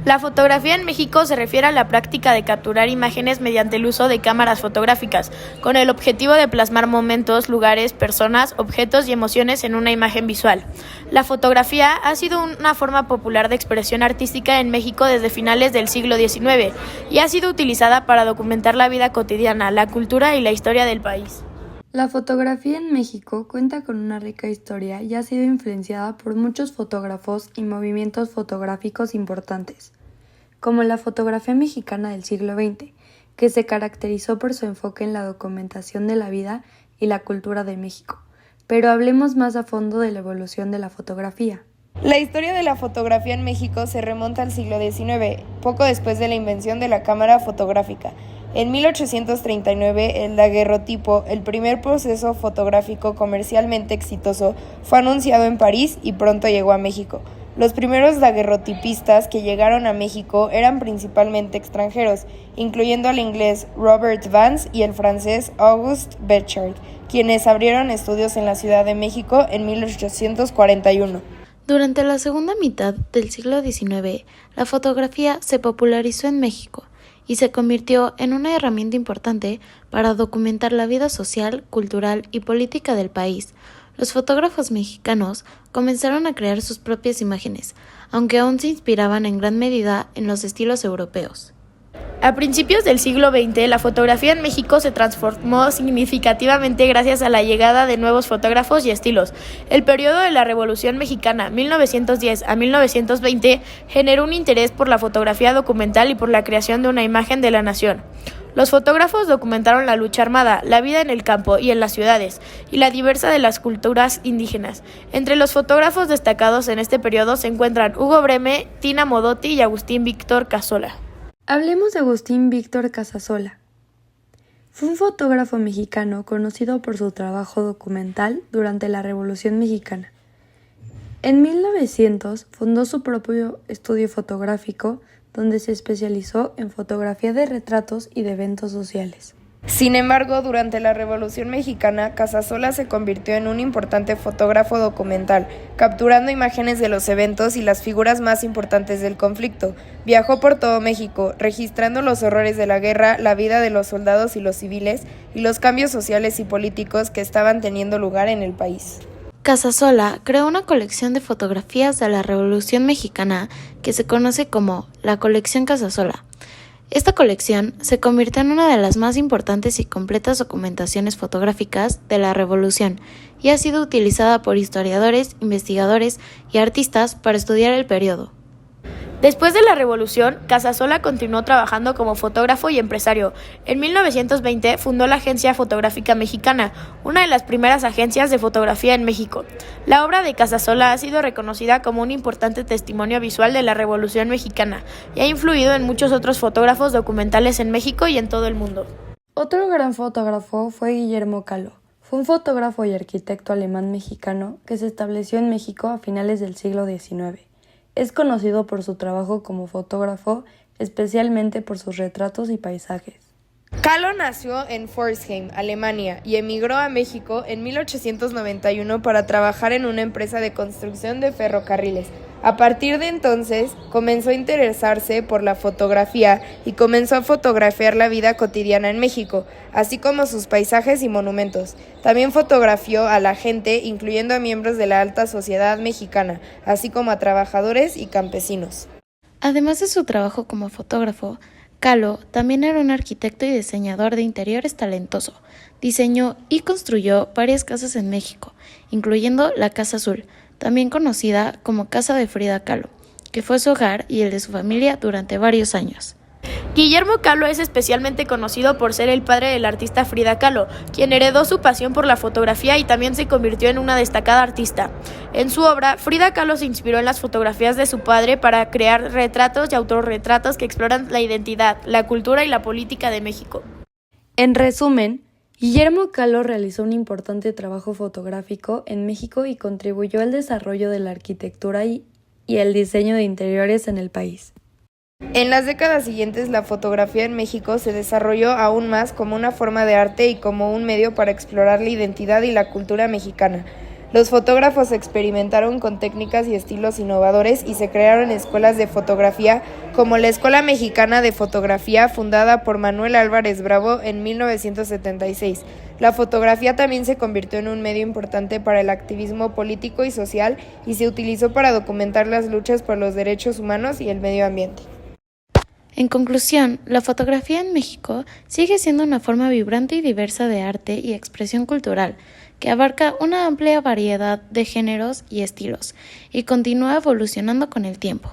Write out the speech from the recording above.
La fotografía en México se refiere a la práctica de capturar imágenes mediante el uso de cámaras fotográficas, con el objetivo de plasmar momentos, lugares, personas, objetos y emociones en una imagen visual. La fotografía ha sido una forma popular de expresión artística en México desde finales del siglo XIX y ha sido utilizada para documentar la vida cotidiana, la cultura y la historia del país. La fotografía en México cuenta con una rica historia y ha sido influenciada por muchos fotógrafos y movimientos fotográficos importantes, como la fotografía mexicana del siglo XX, que se caracterizó por su enfoque en la documentación de la vida y la cultura de México. Pero hablemos más a fondo de la evolución de la fotografía. La historia de la fotografía en México se remonta al siglo XIX, poco después de la invención de la cámara fotográfica. En 1839, el daguerrotipo, el primer proceso fotográfico comercialmente exitoso, fue anunciado en París y pronto llegó a México. Los primeros daguerrotipistas que llegaron a México eran principalmente extranjeros, incluyendo al inglés Robert Vance y el francés Auguste Béchard, quienes abrieron estudios en la Ciudad de México en 1841. Durante la segunda mitad del siglo XIX, la fotografía se popularizó en México y se convirtió en una herramienta importante para documentar la vida social, cultural y política del país. Los fotógrafos mexicanos comenzaron a crear sus propias imágenes, aunque aún se inspiraban en gran medida en los estilos europeos. A principios del siglo XX, la fotografía en México se transformó significativamente gracias a la llegada de nuevos fotógrafos y estilos. El periodo de la Revolución Mexicana, 1910 a 1920, generó un interés por la fotografía documental y por la creación de una imagen de la nación. Los fotógrafos documentaron la lucha armada, la vida en el campo y en las ciudades, y la diversidad de las culturas indígenas. Entre los fotógrafos destacados en este periodo se encuentran Hugo Breme, Tina Modotti y Agustín Víctor Casola. Hablemos de Agustín Víctor Casasola. Fue un fotógrafo mexicano conocido por su trabajo documental durante la Revolución Mexicana. En 1900 fundó su propio estudio fotográfico donde se especializó en fotografía de retratos y de eventos sociales. Sin embargo, durante la Revolución Mexicana, Casasola se convirtió en un importante fotógrafo documental, capturando imágenes de los eventos y las figuras más importantes del conflicto. Viajó por todo México, registrando los horrores de la guerra, la vida de los soldados y los civiles, y los cambios sociales y políticos que estaban teniendo lugar en el país. Casasola creó una colección de fotografías de la Revolución Mexicana que se conoce como la Colección Casasola. Esta colección se convirtió en una de las más importantes y completas documentaciones fotográficas de la Revolución y ha sido utilizada por historiadores, investigadores y artistas para estudiar el periodo. Después de la Revolución, Casasola continuó trabajando como fotógrafo y empresario. En 1920 fundó la Agencia Fotográfica Mexicana, una de las primeras agencias de fotografía en México. La obra de Casasola ha sido reconocida como un importante testimonio visual de la Revolución Mexicana y ha influido en muchos otros fotógrafos documentales en México y en todo el mundo. Otro gran fotógrafo fue Guillermo Kahlo. Fue un fotógrafo y arquitecto alemán-mexicano que se estableció en México a finales del siglo XIX. Es conocido por su trabajo como fotógrafo, especialmente por sus retratos y paisajes. Kahlo nació en Pforzheim, Alemania, y emigró a México en 1891 para trabajar en una empresa de construcción de ferrocarriles. A partir de entonces, comenzó a interesarse por la fotografía y comenzó a fotografiar la vida cotidiana en México, así como sus paisajes y monumentos. También fotografió a la gente, incluyendo a miembros de la alta sociedad mexicana, así como a trabajadores y campesinos. Además de su trabajo como fotógrafo, Kahlo también era un arquitecto y diseñador de interiores talentoso. Diseñó y construyó varias casas en México, incluyendo la Casa Azul, también conocida como Casa de Frida Kahlo, que fue su hogar y el de su familia durante varios años. Guillermo Kahlo es especialmente conocido por ser el padre del artista Frida Kahlo, quien heredó su pasión por la fotografía y también se convirtió en una destacada artista. En su obra, Frida Kahlo se inspiró en las fotografías de su padre para crear retratos y autorretratos que exploran la identidad, la cultura y la política de México. En resumen, Guillermo Kahlo realizó un importante trabajo fotográfico en México y contribuyó al desarrollo de la arquitectura y el diseño de interiores en el país. En las décadas siguientes, la fotografía en México se desarrolló aún más como una forma de arte y como un medio para explorar la identidad y la cultura mexicana. Los fotógrafos experimentaron con técnicas y estilos innovadores y se crearon escuelas de fotografía como la Escuela Mexicana de Fotografía, fundada por Manuel Álvarez Bravo en 1976. La fotografía también se convirtió en un medio importante para el activismo político y social y se utilizó para documentar las luchas por los derechos humanos y el medio ambiente. En conclusión, la fotografía en México sigue siendo una forma vibrante y diversa de arte y expresión cultural, que abarca una amplia variedad de géneros y estilos, y continúa evolucionando con el tiempo.